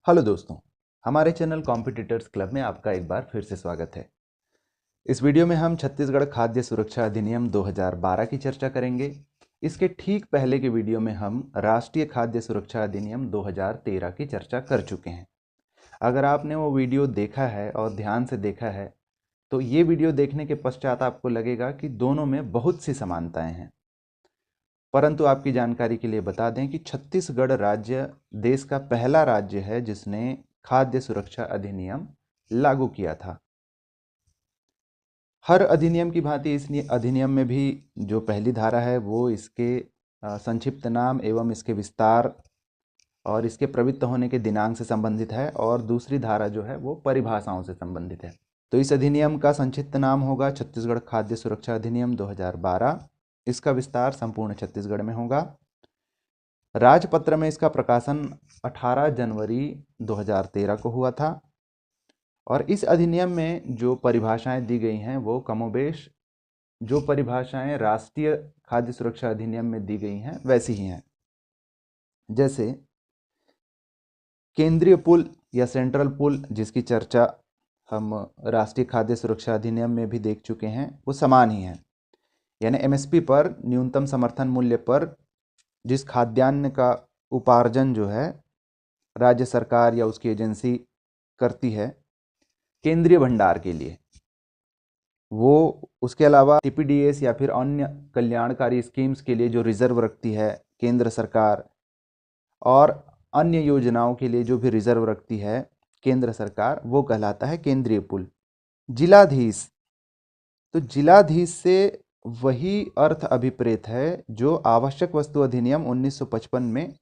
Hello दोस्तों, हमारे channel competitors club में आपका एक बार फिर से स्वागत है। इस वीडियो में हम छत्तीसगढ़ खाद्य सुरक्षा अधिनियम 2012 की चर्चा करेंगे। इसके ठीक पहले के वीडियो में हम राष्ट्रीय खाद्य सुरक्षा अधिनियम 2013 की चर्चा कर चुके हैं। अगर आपने वो वीडियो देखा है और ध्यान से देखा है तो ये वीडियो देखने के पश्चात आपको लगेगा कि दोनों में बहुत सी समानताएं हैं। परंतु आपकी जानकारी के लिए बता दें कि छत्तीसगढ़ राज्य देश का पहला राज्य है जिसने खाद्य सुरक्षा अधिनियम लागू किया था। हर अधिनियम की भांति इस अधिनियम में भी जो पहली धारा है वो इसके संक्षिप्त नाम एवं इसके विस्तार और इसके प्रवृत्त होने के दिनांक से संबंधित है, और दूसरी धारा जो है वो परिभाषाओं से संबंधित है। तो इस अधिनियम का संक्षिप्त नाम होगा छत्तीसगढ़ खाद्य सुरक्षा अधिनियम 2012। इसका विस्तार संपूर्ण छत्तीसगढ़ में होगा। राजपत्र में इसका प्रकाशन 18 जनवरी 2013 को हुआ था, और इस अधिनियम में जो परिभाषाएं दी गई हैं वो कमोबेश जो परिभाषाएं राष्ट्रीय खाद्य सुरक्षा अधिनियम में दी गई हैं वैसी ही हैं। जैसे केंद्रीय पुल या सेंट्रल पुल, जिसकी चर्चा हम राष्ट्रीय खाद्य सुरक्षा अधिनियम में भी देख चुके हैं, वो समान ही है। यानी एमएसपी पर, न्यूनतम समर्थन मूल्य पर जिस खाद्यान्न का उपार्जन जो है राज्य सरकार या उसकी एजेंसी करती है केंद्रीय भंडार के लिए, वो उसके अलावा टीपीडीएस या फिर अन्य कल्याणकारी स्कीम्स के लिए जो रिजर्व रखती है केंद्र सरकार, और अन्य योजनाओं के लिए जो भी रिजर्व रखती है केंद्र सरकार, वो कहलाता है केंद्रीय पुल। जिलाधीश, तो जिलाधीश से वही अर्थ अभिप्रेत है जो आवश्यक वस्तु अधिनियम 1955 में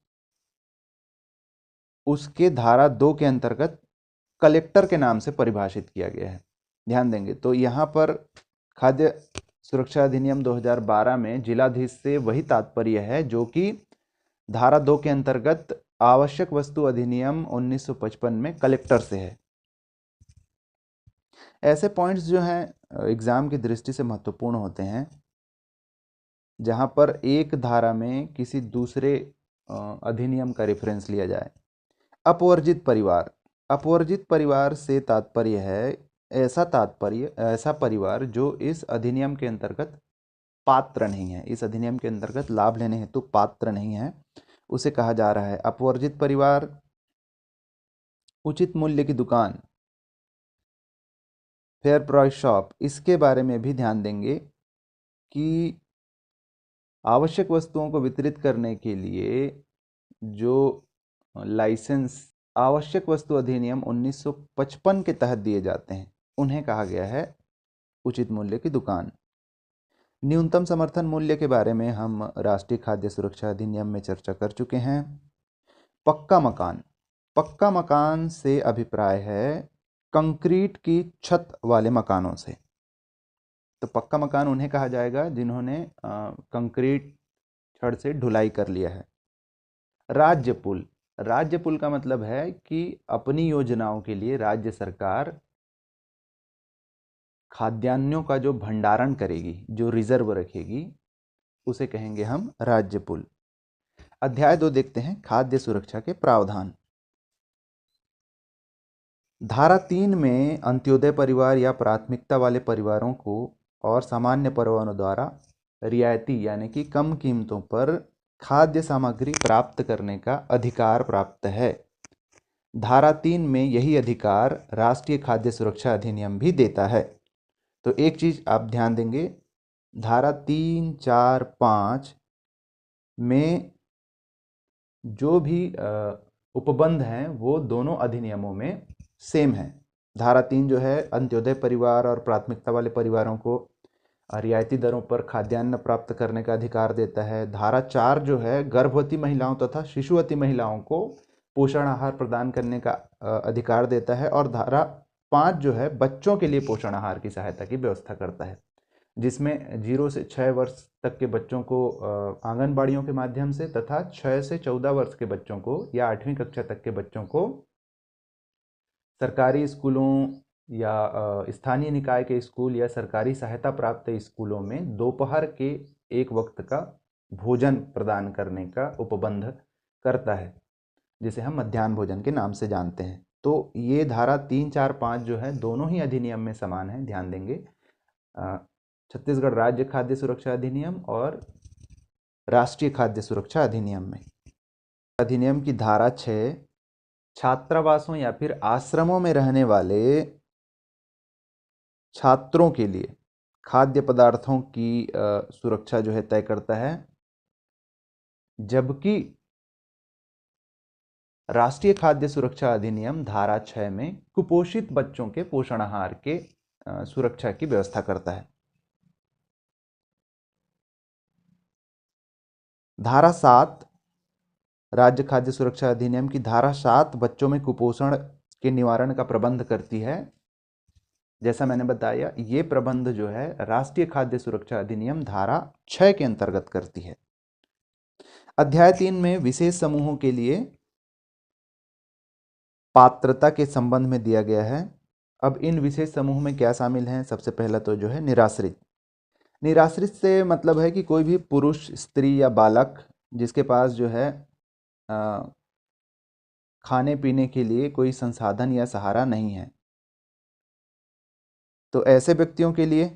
उसके धारा 2 के अंतर्गत कलेक्टर के नाम से परिभाषित किया गया है। ध्यान देंगे तो यहाँ पर खाद्य सुरक्षा अधिनियम 2012 में जिलाधीश से वही तात्पर्य है जो कि धारा 2 के अंतर्गत आवश्यक वस्तु अधिनियम 1955 में कलेक्टर से है। ऐसे पॉइंट्स जो हैं एग्जाम की दृष्टि से महत्वपूर्ण होते हैं जहां पर एक धारा में किसी दूसरे अधिनियम का रेफरेंस लिया जाए। अपवर्जित परिवार, अपवर्जित परिवार से तात्पर्य है ऐसा परिवार जो इस अधिनियम के अंतर्गत पात्र नहीं है, इस अधिनियम के अंतर्गत लाभ लेने हेतु पात्र नहीं है, उसे कहा जा रहा है अपवर्जित परिवार। उचित मूल्य की दुकान, फेयर प्राइस शॉप, इसके बारे में भी ध्यान देंगे कि आवश्यक वस्तुओं को वितरित करने के लिए जो लाइसेंस आवश्यक वस्तु अधिनियम 1955 के तहत दिए जाते हैं उन्हें कहा गया है उचित मूल्य की दुकान। न्यूनतम समर्थन मूल्य के बारे में हम राष्ट्रीय खाद्य सुरक्षा अधिनियम में चर्चा कर चुके हैं। पक्का मकान, पक्का मकान से अभिप्राय है कंक्रीट की छत वाले मकानों से। तो पक्का मकान उन्हें कहा जाएगा जिन्होंने कंक्रीट छड़ से ढुलाई कर लिया है। राज्य पुल, राज्य पुल का मतलब है कि अपनी योजनाओं के लिए राज्य सरकार खाद्यान्नों का जो भंडारण करेगी, जो रिजर्व रखेगी, उसे कहेंगे हम राज्य पुल। अध्याय 2 देखते हैं, खाद्य सुरक्षा के प्रावधान। धारा 3 में अंत्योदय परिवार या प्राथमिकता वाले परिवारों को और सामान्य परिवारों द्वारा रियायती यानी कि कम कीमतों पर खाद्य सामग्री प्राप्त करने का अधिकार प्राप्त है। धारा 3 में यही अधिकार राष्ट्रीय खाद्य सुरक्षा अधिनियम भी देता है। तो एक चीज आप ध्यान देंगे, धारा 3, 4, 5 में जो भी उपबंध हैं वो दोनों अधिनियमों में सेम है। धारा 3 जो है अंत्योदय परिवार और प्राथमिकता वाले परिवारों को रियायती दरों पर खाद्यान्न प्राप्त करने का अधिकार देता है। धारा 4 जो है गर्भवती महिलाओं तथा शिशुवती महिलाओं को पोषण आहार प्रदान करने का अधिकार देता है, और धारा 5 जो है बच्चों के लिए पोषण आहार की सहायता की व्यवस्था करता है, जिसमें 0 से 6 वर्ष तक के बच्चों को आंगनबाड़ियों के माध्यम से तथा 6 से 14 वर्ष के बच्चों को या 8वीं कक्षा तक के बच्चों को सरकारी स्कूलों या स्थानीय निकाय के स्कूल या सरकारी सहायता प्राप्त स्कूलों में दोपहर के एक वक्त का भोजन प्रदान करने का उपबंध करता है। जिसे हम मध्याह्न भोजन के नाम से जानते हैं। तो ये धारा 3, 4, 5 जो है दोनों ही अधिनियम में समान है, ध्यान देंगे। छत्तीसगढ़ राज्य खाद्य सुरक्षा अधिनियम और राष्ट्रीय खाद्य सुरक्षा अधिनियम में। अधिनियम की धारा 6 छात्रावासों या फिर आश्रमों में रहने वाले छात्रों के लिए खाद्य पदार्थों की सुरक्षा जो है तय करता है, जबकि राष्ट्रीय खाद्य सुरक्षा अधिनियम धारा 6 में कुपोषित बच्चों के पोषण आहार के सुरक्षा की व्यवस्था करता है। धारा 7 राज्य खाद्य सुरक्षा अधिनियम की धारा 7 बच्चों में कुपोषण के निवारण का प्रबंध करती है। जैसा मैंने बताया, ये प्रबंध जो है राष्ट्रीय खाद्य सुरक्षा अधिनियम धारा 6 के अंतर्गत करती है। अध्याय 3 में विशेष समूहों के लिए पात्रता के संबंध में दिया गया है। अब इन विशेष समूह में क्या शामिल हैं? सबसे पहला तो जो है निराश्रित। निराश्रित से मतलब है कि कोई भी पुरुष, स्त्री या बालक जिसके पास जो है खाने पीने के लिए कोई संसाधन या सहारा नहीं है, तो ऐसे व्यक्तियों के लिए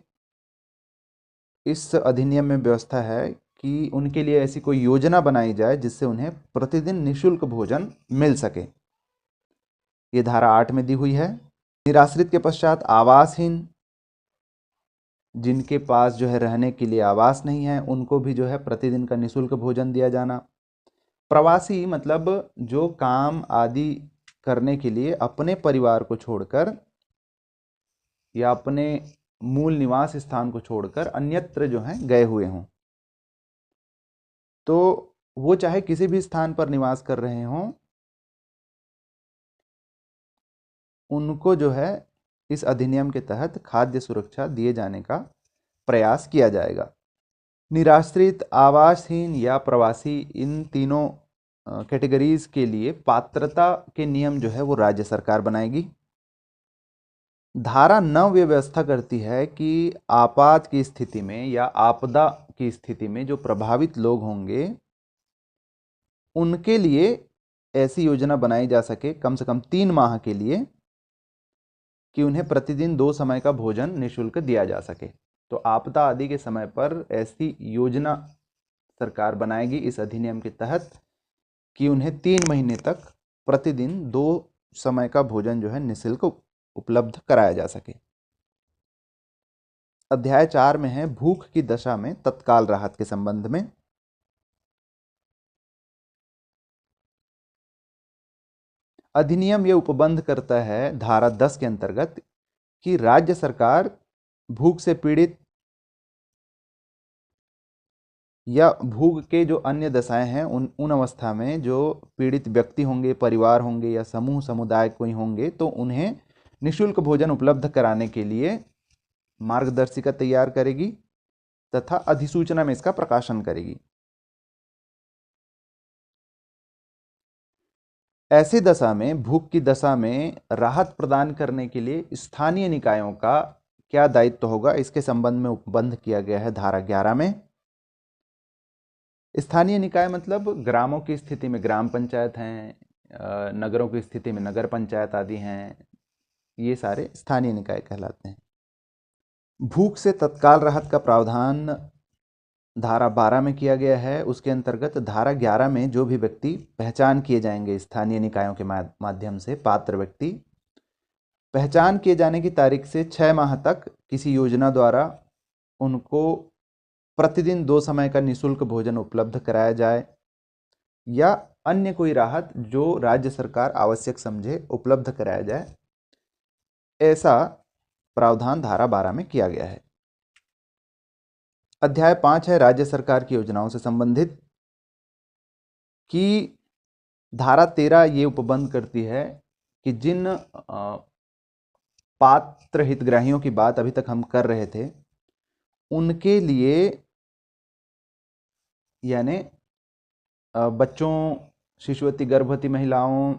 इस अधिनियम में व्यवस्था है कि उनके लिए ऐसी कोई योजना बनाई जाए जिससे उन्हें प्रतिदिन निःशुल्क भोजन मिल सके। ये धारा 8 में दी हुई है। निराश्रित के पश्चात आवासहीन, जिनके पास जो है रहने के लिए आवास नहीं है, उनको भी जो है प्रतिदिन का निःशुल्क भोजन दिया जाना। प्रवासी मतलब जो काम आदि करने के लिए अपने परिवार को छोड़कर या अपने मूल निवास स्थान को छोड़कर अन्यत्र जो है गए हुए हों, तो वो चाहे किसी भी स्थान पर निवास कर रहे हों, उनको जो है इस अधिनियम के तहत खाद्य सुरक्षा दिए जाने का प्रयास किया जाएगा। निराश्रित, आवासहीन या प्रवासी, इन तीनों कैटेगरीज के लिए पात्रता के नियम जो है वो राज्य सरकार बनाएगी। धारा 9 व्यवस्था करती है कि आपात की स्थिति में या आपदा की स्थिति में जो प्रभावित लोग होंगे, उनके लिए ऐसी योजना बनाई जा सके कम से कम 3 माह के लिए कि उन्हें प्रतिदिन 2 समय का भोजन निःशुल्क दिया जा सके। तो आपदा आदि के समय पर ऐसी योजना सरकार बनाएगी इस अधिनियम के तहत कि उन्हें 3 महीने तक प्रतिदिन 2 समय का भोजन जो है निःशुल्क उपलब्ध कराया जा सके। अध्याय 4 में है भूख की दशा में तत्काल राहत के संबंध में। अधिनियम यह उपबंध करता है धारा 10 के अंतर्गत कि राज्य सरकार भूख से पीड़ित या भूख के जो अन्य दशाएं हैं उन अवस्था में जो पीड़ित व्यक्ति होंगे, परिवार होंगे या समूह समुदाय कोई होंगे, तो उन्हें निःशुल्क भोजन उपलब्ध कराने के लिए मार्गदर्शिका तैयार करेगी तथा अधिसूचना में इसका प्रकाशन करेगी। ऐसी दशा में, भूख की दशा में राहत प्रदान करने के लिए स्थानीय निकायों का क्या दायित्व होगा, इसके संबंध में उपबंध किया गया है धारा 11 में। स्थानीय निकाय मतलब ग्रामों की स्थिति में ग्राम पंचायत हैं, नगरों की स्थिति में नगर पंचायत आदि हैं, ये सारे स्थानीय निकाय कहलाते हैं। भूख से तत्काल राहत का प्रावधान धारा 12 में किया गया है। उसके अंतर्गत धारा 11 में जो भी व्यक्ति पहचान किए जाएंगे स्थानीय निकायों के माध्यम से, पात्र व्यक्ति पहचान किए जाने की तारीख से 6 माह तक किसी योजना द्वारा उनको प्रतिदिन 2 समय का निःशुल्क भोजन उपलब्ध कराया जाए या अन्य कोई राहत जो राज्य सरकार आवश्यक समझे उपलब्ध कराया जाए, ऐसा प्रावधान धारा 12 में किया गया है। अध्याय 5 है राज्य सरकार की योजनाओं से संबंधित कि धारा 13 ये उपबंध करती है कि जिन पात्र हितग्राहियों की बात अभी तक हम कर रहे थे, उनके लिए यानी बच्चों, शिशुवती, गर्भवती महिलाओं,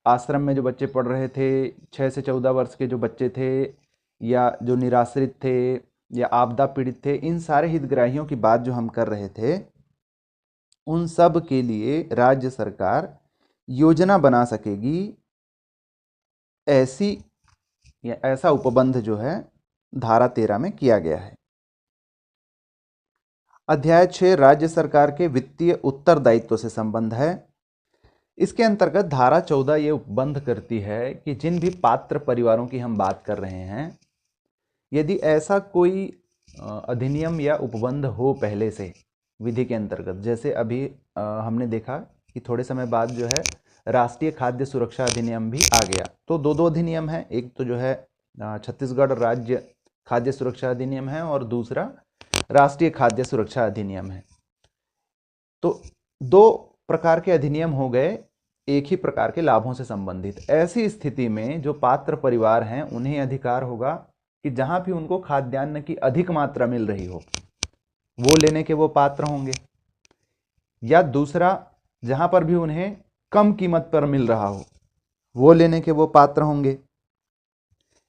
आश्रम में जो बच्चे पढ़ रहे थे, 6 से 14 वर्ष के जो बच्चे थे या जो निराश्रित थे या आपदा पीड़ित थे, इन सारे हितग्राहियों की बात जो हम कर रहे थे, उन सब के लिए राज्य सरकार योजना बना सकेगी, ऐसी या ऐसा उपबंध जो है धारा 13 में किया गया है। अध्याय 6 राज्य सरकार के वित्तीय उत्तरदायित्व से संबंध है। इसके अंतर्गत धारा 14 ये उपबंध करती है कि जिन भी पात्र परिवारों की हम बात कर रहे हैं, यदि ऐसा कोई अधिनियम या उपबंध हो पहले से विधि के अंतर्गत, जैसे अभी हमने देखा कि थोड़े समय बाद जो है राष्ट्रीय खाद्य सुरक्षा अधिनियम भी आ गया। तो दो अधिनियम है, एक तो जो है छत्तीसगढ़ राज्य खाद्य सुरक्षा अधिनियम है और दूसरा राष्ट्रीय खाद्य सुरक्षा अधिनियम है। तो दो प्रकार के अधिनियम हो गए एक ही प्रकार के लाभों से संबंधित। ऐसी स्थिति में जो पात्र परिवार हैं उन्हें अधिकार होगा कि जहां भी उनको खाद्यान्न की अधिक मात्रा मिल रही हो वो लेने के वो पात्र होंगे, या दूसरा जहां पर भी उन्हें कम कीमत पर मिल रहा हो वो लेने के वो पात्र होंगे।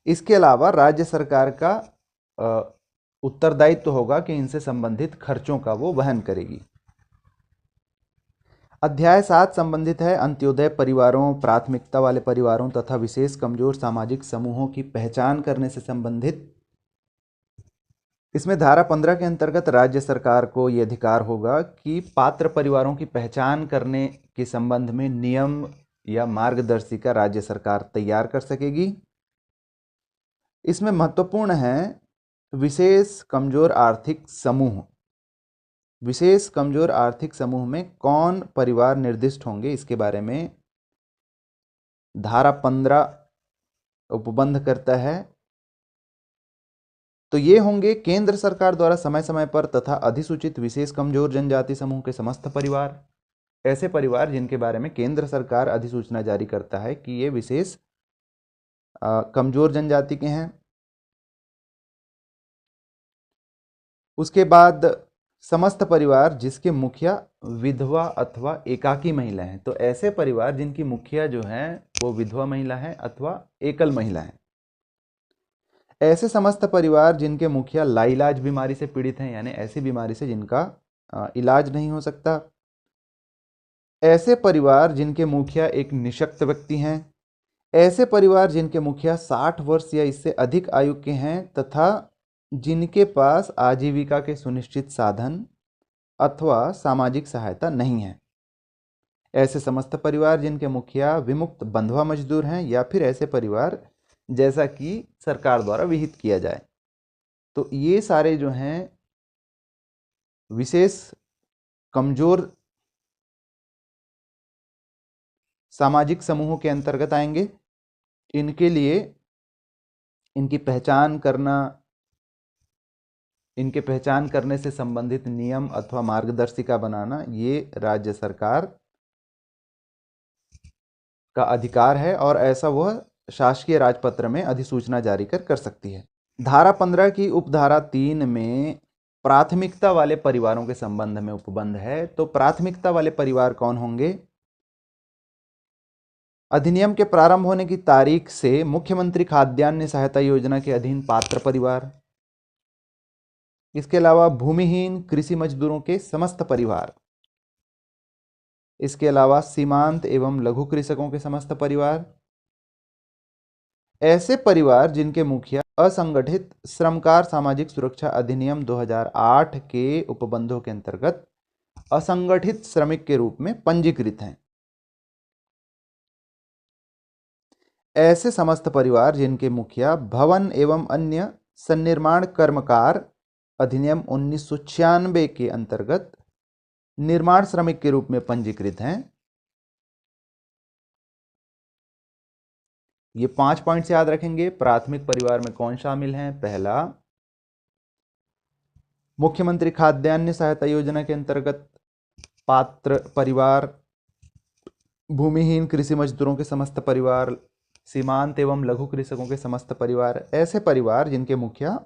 इसके अलावा राज्य सरकार का उत्तरदायित्व होगा कि इनसे संबंधित खर्चों का वो वहन करेगी। अध्याय 7 संबंधित है अंत्योदय परिवारों, प्राथमिकता वाले परिवारों तथा विशेष कमजोर सामाजिक समूहों की पहचान करने से संबंधित। इसमें धारा 15 के अंतर्गत राज्य सरकार को यह अधिकार होगा कि पात्र परिवारों की पहचान करने के संबंध में नियम या मार्गदर्शिका राज्य सरकार तैयार कर सकेगी। इसमें महत्वपूर्ण है विशेष कमजोर आर्थिक समूह। विशेष कमजोर आर्थिक समूह में कौन परिवार निर्दिष्ट होंगे, इसके बारे में धारा 15 उपबंध करता है। तो ये होंगे केंद्र सरकार द्वारा समय समय पर तथा अधिसूचित विशेष कमजोर जनजाति समूह के समस्त परिवार। ऐसे परिवार जिनके बारे में केंद्र सरकार अधिसूचना जारी करता है कि ये विशेष कमजोर जनजाति के हैं। उसके बाद समस्त परिवार जिसके मुखिया विधवा अथवा एकाकी महिला हैं। तो ऐसे परिवार जिनकी मुखिया जो है वो विधवा महिला है अथवा एकल महिला है। ऐसे समस्त परिवार जिनके मुखिया लाइलाज बीमारी से पीड़ित हैं, यानी ऐसी बीमारी से जिनका इलाज नहीं हो सकता। ऐसे परिवार जिनके मुखिया एक निशक्त व्यक्ति हैं। ऐसे परिवार जिनके मुखिया 60 वर्ष या इससे अधिक आयु के हैं तथा जिनके पास आजीविका के सुनिश्चित साधन अथवा सामाजिक सहायता नहीं है। ऐसे समस्त परिवार जिनके मुखिया विमुक्त बंधुआ मजदूर हैं, या फिर ऐसे परिवार जैसा कि सरकार द्वारा विहित किया जाए। तो ये सारे जो हैं विशेष कमजोर सामाजिक समूहों के अंतर्गत आएंगे। इनके लिए इनकी पहचान करने से संबंधित नियम अथवा मार्गदर्शिका बनाना ये राज्य सरकार का अधिकार है और ऐसा वह शासकीय राजपत्र में अधिसूचना जारी कर सकती है। धारा 15 की उपधारा 3 में प्राथमिकता वाले परिवारों के संबंध में उपबंध है। तो प्राथमिकता वाले परिवार कौन होंगे? अधिनियम के प्रारंभ होने की तारीख से मुख्यमंत्री खाद्यान्न सहायता योजना के अधीन पात्र परिवार, इसके अलावा भूमिहीन कृषि मजदूरों के समस्त परिवार, इसके अलावा सीमांत एवं लघु कृषकों के समस्त परिवार, ऐसे परिवार जिनके मुखिया असंगठित श्रमकार सामाजिक सुरक्षा अधिनियम 2008 के उपबंधों के अंतर्गत असंगठित श्रमिक के रूप में पंजीकृत हैं। ऐसे समस्त परिवार जिनके मुखिया भवन एवं अन्य सन्निर्माण कर्मकार अधिनियम 1996 के अंतर्गत निर्माण श्रमिक के रूप में पंजीकृत हैं। ये 5 पॉइंट से याद रखेंगे। प्राथमिक परिवार में कौन शामिल हैं? पहला, मुख्यमंत्री खाद्यान्न सहायता योजना के अंतर्गत पात्र परिवार, भूमिहीन कृषि मजदूरों के समस्त परिवार, सीमांत एवं लघु कृषकों के समस्त परिवार, ऐसे परिवार जिनके मुखिया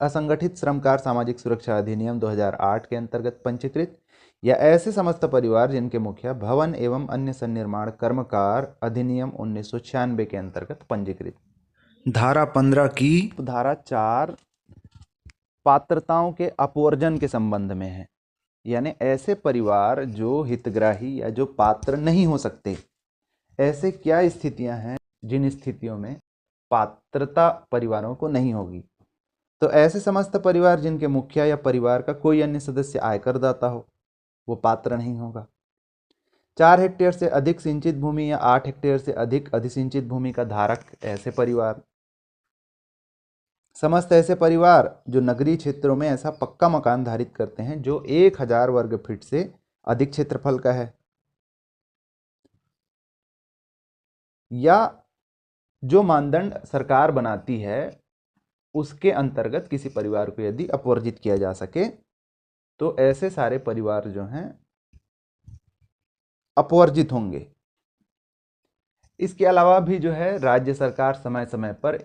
असंगठित श्रमकार सामाजिक सुरक्षा अधिनियम 2008 के अंतर्गत पंजीकृत, या ऐसे समस्त परिवार जिनके मुखिया भवन एवं अन्य सन्निर्माण कर्मकार अधिनियम 1996 के अंतर्गत पंजीकृत। धारा 15 की धारा 4 पात्रताओं के अपवर्जन के संबंध में है। यानी ऐसे परिवार जो हितग्राही या जो पात्र नहीं हो सकते। ऐसे क्या स्थितियां हैं जिन स्थितियों में पात्रता परिवारों को नहीं होगी? तो ऐसे समस्त परिवार जिनके मुखिया या परिवार का कोई अन्य सदस्य आयकरदाता हो, वो पात्र नहीं होगा। 4 हेक्टेयर से अधिक सिंचित भूमि या 8 हेक्टेयर से अधिक अधिसिंचित भूमि का धारक ऐसे परिवार। समस्त ऐसे परिवार जो नगरीय क्षेत्रों में ऐसा पक्का मकान धारित करते हैं जो 1000 वर्ग फीट से अधिक क्षेत्रफल का है, या जो मानदंड सरकार बनाती है उसके अंतर्गत किसी परिवार को यदि अपवर्जित किया जा सके, तो ऐसे सारे परिवार जो हैं अपवर्जित होंगे। इसके अलावा भी जो है राज्य सरकार समय समय पर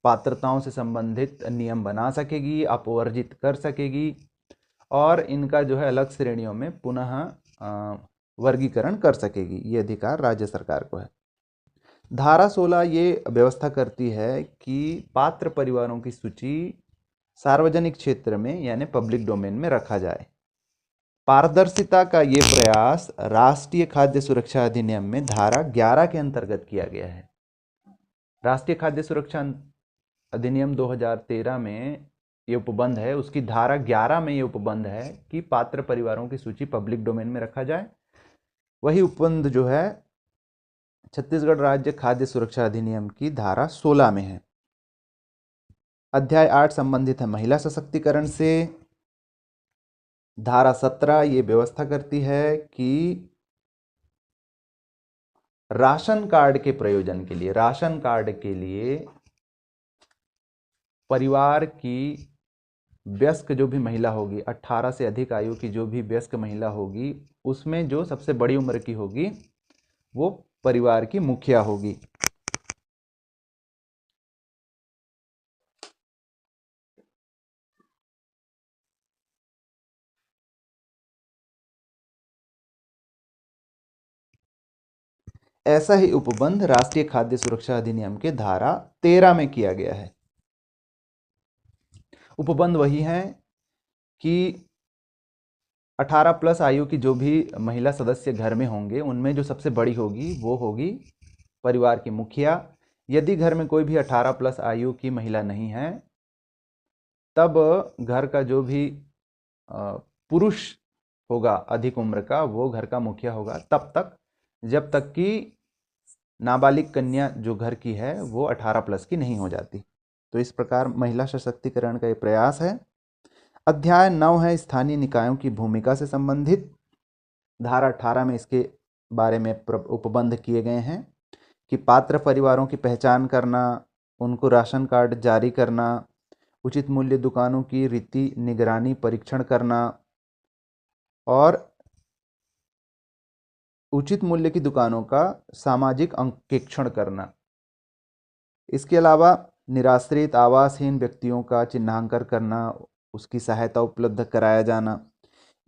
पात्रताओं से संबंधित नियम बना सकेगी, अपवर्जित कर सकेगी और इनका जो है अलग श्रेणियों में पुनः वर्गीकरण कर सकेगी। ये अधिकार राज्य सरकार को है। धारा 16 ये व्यवस्था करती है कि पात्र परिवारों की सूची सार्वजनिक क्षेत्र में यानी पब्लिक डोमेन में रखा जाए। पारदर्शिता का ये प्रयास राष्ट्रीय खाद्य सुरक्षा अधिनियम में धारा 11 के अंतर्गत किया गया है। राष्ट्रीय खाद्य सुरक्षा अधिनियम 2013 में ये उपबंध है, उसकी धारा 11 में ये उपबंध है कि पात्र परिवारों की सूची पब्लिक डोमेन में रखा जाए। वही उपबंध जो है छत्तीसगढ़ राज्य खाद्य सुरक्षा अधिनियम की धारा 16 में है। अध्याय 8 संबंधित है महिला सशक्तिकरण से। धारा 17 ये व्यवस्था करती है कि राशन कार्ड के प्रयोजन के लिए, राशन कार्ड के लिए परिवार की वयस्क जो भी महिला होगी, 18 से अधिक आयु की जो भी वयस्क महिला होगी, उसमें जो सबसे बड़ी उम्र की होगी वो परिवार की मुखिया होगी। ऐसा ही उपबंध राष्ट्रीय खाद्य सुरक्षा अधिनियम के धारा 13 में किया गया है। उपबंध वही है कि 18 प्लस आयु की जो भी महिला सदस्य घर में होंगे उनमें जो सबसे बड़ी होगी वो होगी परिवार की मुखिया। यदि घर में कोई भी 18 प्लस आयु की महिला नहीं है, तब घर का जो भी पुरुष होगा अधिक उम्र का, वो घर का मुखिया होगा तब तक जब तक कि नाबालिग कन्या जो घर की है वो 18 प्लस की नहीं हो जाती। तो इस प्रकार महिला सशक्तिकरण का ये प्रयास है। अध्याय 9 है स्थानीय निकायों की भूमिका से संबंधित। धारा 18 में इसके बारे में उपबंध किए गए हैं कि पात्र परिवारों की पहचान करना, उनको राशन कार्ड जारी करना, उचित मूल्य दुकानों की रीति निगरानी परीक्षण करना और उचित मूल्य की दुकानों का सामाजिक अंकेक्षण करना। इसके अलावा निराश्रित आवासहीन व्यक्तियों का चिन्हांकन करना, उसकी सहायता उपलब्ध कराया जाना,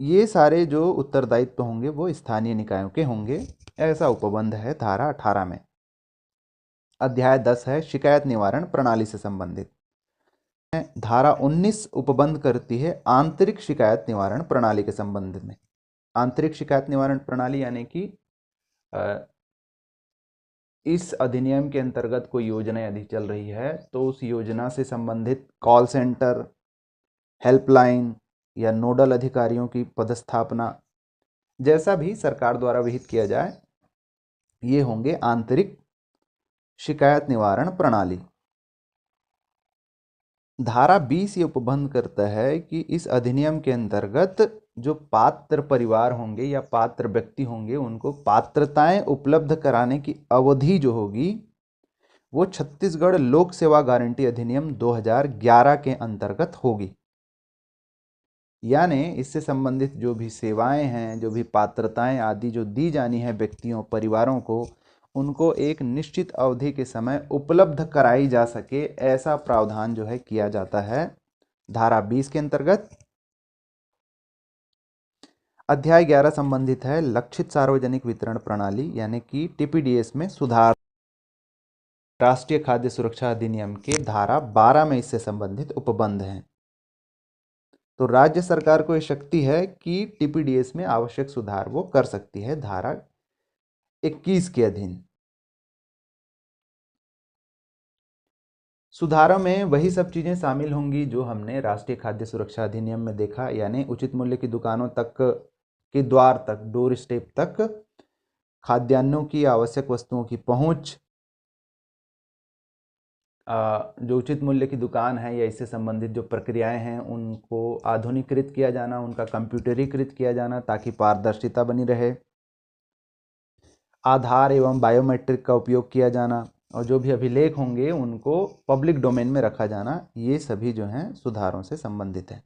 ये सारे जो उत्तरदायित्व होंगे वो स्थानीय निकायों के होंगे। ऐसा उपबंध है धारा 18 में। अध्याय 10 है शिकायत निवारण प्रणाली से संबंधित। धारा 19 उपबंध करती है आंतरिक शिकायत निवारण प्रणाली के संबंध में। आंतरिक शिकायत निवारण प्रणाली यानी कि इस अधिनियम के अंतर्गत कोई योजना यदि चल रही है तो उस योजना से संबंधित कॉल सेंटर, हेल्पलाइन या नोडल अधिकारियों की पदस्थापना, जैसा भी सरकार द्वारा विहित किया जाए, ये होंगे आंतरिक शिकायत निवारण प्रणाली। धारा 20 ये उपबंध करता है कि इस अधिनियम के अंतर्गत जो पात्र परिवार होंगे या पात्र व्यक्ति होंगे उनको पात्रताएं उपलब्ध कराने की अवधि जो होगी वो छत्तीसगढ़ लोक सेवा गारंटी अधिनियम 2011 के अंतर्गत होगी। यानी इससे संबंधित जो भी सेवाएं हैं, जो भी पात्रताएं आदि जो दी जानी है व्यक्तियों परिवारों को, उनको एक निश्चित अवधि के समय उपलब्ध कराई जा सके, ऐसा प्रावधान जो है किया जाता है धारा 20 के अंतर्गत। अध्याय 11 संबंधित है लक्षित सार्वजनिक वितरण प्रणाली यानी कि टीपीडीएस में सुधार। राष्ट्रीय खाद्य सुरक्षा अधिनियम के धारा 12 में इससे संबंधित उपबंध हैं। तो राज्य सरकार को ये शक्ति है कि टीपीडीएस में आवश्यक सुधार वो कर सकती है धारा 21 के अधीन। सुधारों में वही सब चीज़ें शामिल होंगी जो हमने राष्ट्रीय खाद्य सुरक्षा अधिनियम में देखा, यानी उचित मूल्य की दुकानों तक के द्वार तक, डोर स्टेप तक खाद्यान्नों की, आवश्यक वस्तुओं की पहुंच, जो उचित मूल्य की दुकान है या इससे संबंधित जो प्रक्रियाएं हैं उनको आधुनिकीकृत किया जाना, उनका कंप्यूटरीकृत किया जाना ताकि पारदर्शिता बनी रहे, आधार एवं बायोमेट्रिक का उपयोग किया जाना, और जो भी अभिलेख होंगे उनको पब्लिक डोमेन में रखा जाना, ये सभी जो हैं सुधारों से संबंधित है।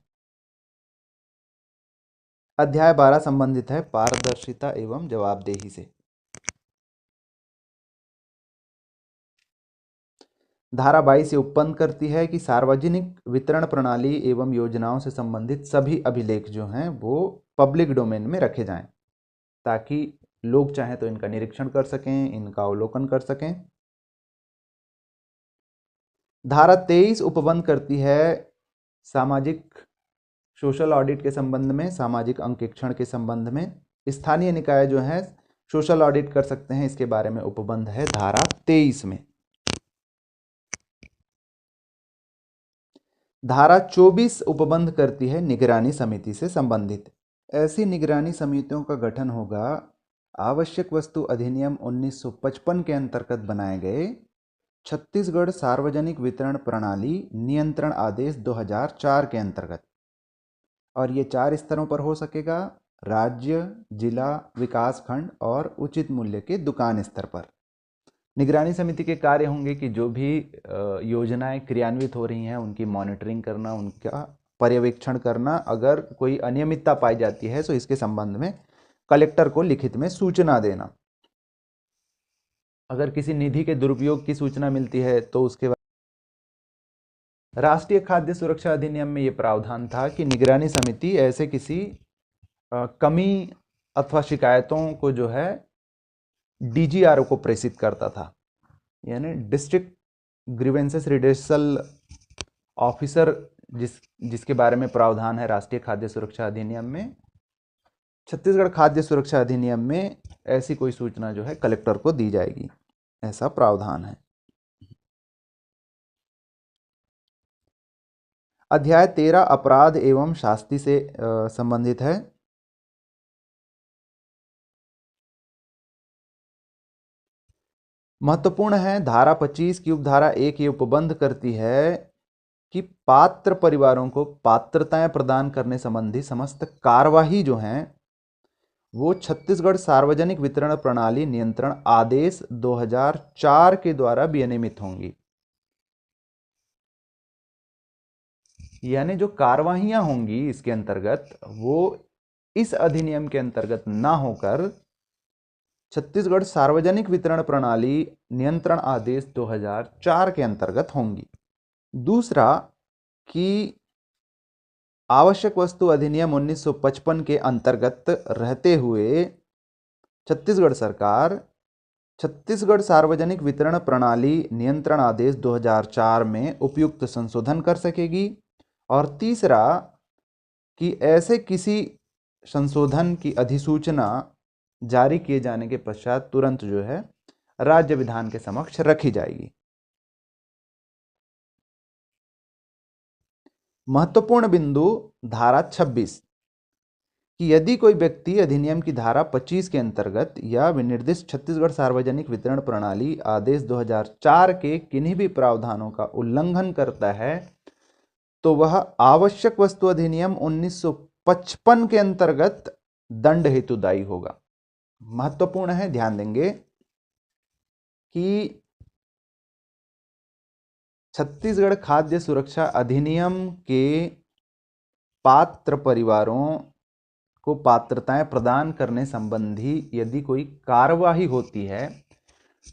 अध्याय 12 संबंधित है पारदर्शिता एवं जवाबदेही से। धारा 22 से उत्पन्न करती है कि सार्वजनिक वितरण प्रणाली एवं योजनाओं से संबंधित सभी अभिलेख जो हैं वो पब्लिक डोमेन में रखे जाएं ताकि लोग चाहें तो इनका निरीक्षण कर सकें, इनका अवलोकन कर सकें। धारा 23 उपबंध करती है सामाजिक सोशल ऑडिट के संबंध में, सामाजिक अंकेक्षण के संबंध में। स्थानीय निकाय जो है सोशल ऑडिट कर सकते हैं, इसके बारे में उपबंध है धारा 23 में। धारा 24 उपबंध करती है निगरानी समिति से संबंधित। ऐसी निगरानी समितियों का गठन होगा आवश्यक वस्तु अधिनियम 1955 के अंतर्गत बनाए गए छत्तीसगढ़ सार्वजनिक वितरण प्रणाली नियंत्रण आदेश 2004 के अंतर्गत, और ये 4 स्तरों पर हो सकेगा: राज्य, जिला, विकास खंड और उचित मूल्य के दुकान स्तर पर। निगरानी समिति के कार्य होंगे कि जो भी योजनाएं क्रियान्वित हो रही हैं उनकी मॉनिटरिंग करना, उनका पर्यवेक्षण करना, अगर कोई अनियमितता पाई जाती है तो इसके संबंध में कलेक्टर को लिखित में सूचना देना। अगर किसी निधि के दुरुपयोग की सूचना मिलती है तो उसके बाद राष्ट्रीय खाद्य सुरक्षा अधिनियम में ये प्रावधान था कि निगरानी समिति ऐसे किसी कमी अथवा शिकायतों को जो है डीजीआरओ को प्रेषित करता था, यानी डिस्ट्रिक्ट ग्रीवेंसेस रिड्रेसल ऑफिसर, जिसके बारे में प्रावधान है राष्ट्रीय खाद्य सुरक्षा अधिनियम में। छत्तीसगढ़ खाद्य सुरक्षा अधिनियम में ऐसी कोई सूचना जो है कलेक्टर को दी जाएगी, ऐसा प्रावधान है। अध्याय 13 अपराध एवं शास्ति से संबंधित है। महत्वपूर्ण है धारा 25 की उपधारा 1 ये उपबंध करती है कि पात्र परिवारों को पात्रताएं प्रदान करने संबंधी समस्त कार्यवाही जो हैं वो छत्तीसगढ़ सार्वजनिक वितरण प्रणाली नियंत्रण आदेश 2004 के द्वारा विनियमित होंगी। यानी जो कार्यवाहियां होंगी इसके अंतर्गत वो इस अधिनियम के अंतर्गत ना होकर छत्तीसगढ़ सार्वजनिक वितरण प्रणाली नियंत्रण आदेश 2004 के अंतर्गत होंगी। दूसरा कि आवश्यक वस्तु अधिनियम 1955 के अंतर्गत रहते हुए छत्तीसगढ़ सरकार छत्तीसगढ़ सार्वजनिक वितरण प्रणाली नियंत्रण आदेश 2004 में उपयुक्त संशोधन कर सकेगी। और तीसरा कि ऐसे किसी संशोधन की अधिसूचना जारी किए जाने के पश्चात तुरंत जो है राज्य विधान के समक्ष रखी जाएगी। महत्वपूर्ण बिंदु धारा 26 कि यदि कोई व्यक्ति अधिनियम की धारा 25 के अंतर्गत या विनिर्दिष्ट छत्तीसगढ़ सार्वजनिक वितरण प्रणाली आदेश 2004 के किन्हीं भी प्रावधानों का उल्लंघन करता है तो वह आवश्यक वस्तु अधिनियम 1955 के अंतर्गत दंड हेतु दायी होगा। महत्वपूर्ण है, ध्यान देंगे कि छत्तीसगढ़ खाद्य सुरक्षा अधिनियम के पात्र परिवारों को पात्रताएं प्रदान करने संबंधी यदि कोई कार्यवाही होती है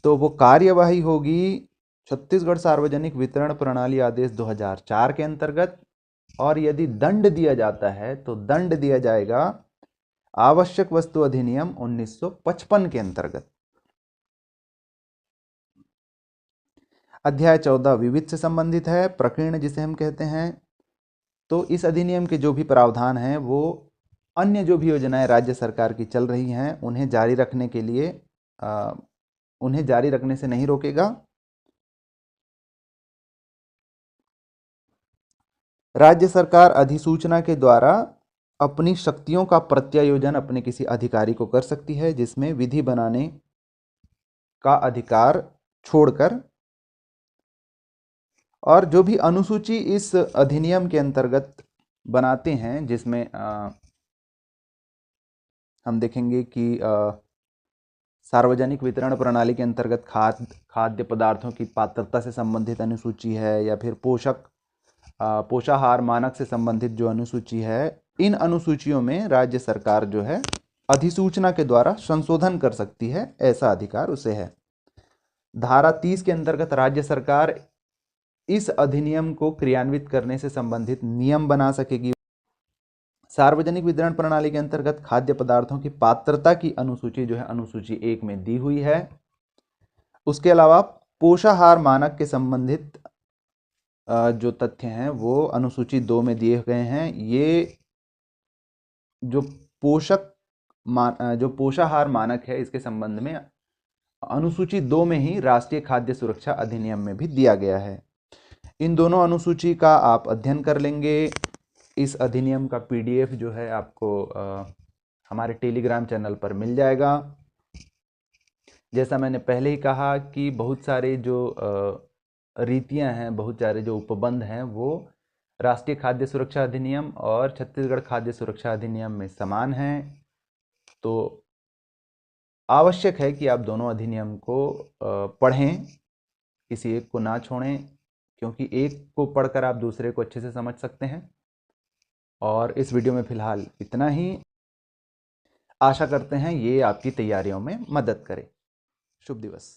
तो वो कार्यवाही होगी छत्तीसगढ़ सार्वजनिक वितरण प्रणाली आदेश 2004 के अंतर्गत, और यदि दंड दिया जाता है तो दंड दिया जाएगा आवश्यक वस्तु अधिनियम 1955 के अंतर्गत। अध्याय 14 विविध से संबंधित है, प्रकीर्ण जिसे हम कहते हैं। तो इस अधिनियम के जो भी प्रावधान हैं वो अन्य जो भी योजनाएं राज्य सरकार की चल रही हैं उन्हें जारी रखने के लिए उन्हें जारी रखने से नहीं रोकेगा। राज्य सरकार अधिसूचना के द्वारा अपनी शक्तियों का प्रत्यायोजन अपने किसी अधिकारी को कर सकती है, जिसमें विधि बनाने का अधिकार छोड़कर। और जो भी अनुसूची इस अधिनियम के अंतर्गत बनाते हैं, जिसमें हम देखेंगे कि सार्वजनिक वितरण प्रणाली के अंतर्गत खाद्य पदार्थों की पात्रता से संबंधित अनुसूची है, या फिर पोषाहार मानक से संबंधित जो अनुसूची है, इन अनुसूचियों में राज्य सरकार जो है अधिसूचना के द्वारा संशोधन कर सकती है, ऐसा अधिकार उसे है। धारा 30 के अंतर्गत राज्य सरकार इस अधिनियम को क्रियान्वित करने से संबंधित नियम बना सकेगी। सार्वजनिक वितरण प्रणाली के अंतर्गत खाद्य पदार्थों की पात्रता की अनुसूची जो है अनुसूची 1 में दी हुई है। उसके अलावा पोषाहार मानक के संबंधित जो तथ्य हैं वो अनुसूची 2 में दिए गए हैं। ये जो पोषाहार मानक है, इसके संबंध में अनुसूची 2 में ही राष्ट्रीय खाद्य सुरक्षा अधिनियम में भी दिया गया है। इन दोनों अनुसूची का आप अध्ययन कर लेंगे। इस अधिनियम का PDF जो है आपको हमारे टेलीग्राम चैनल पर मिल जाएगा। जैसा मैंने पहले ही कहा कि बहुत सारे जो रीतियां हैं, बहुत सारे जो उपबंध हैं, वो राष्ट्रीय खाद्य सुरक्षा अधिनियम और छत्तीसगढ़ खाद्य सुरक्षा अधिनियम में समान हैं। तो आवश्यक है कि आप दोनों अधिनियम को पढ़ें, किसी एक को ना छोड़ें, क्योंकि एक को पढ़कर आप दूसरे को अच्छे से समझ सकते हैं। और इस वीडियो में फ़िलहाल इतना ही। आशा करते हैं ये आपकी तैयारियों में मदद करे। शुभ दिवस।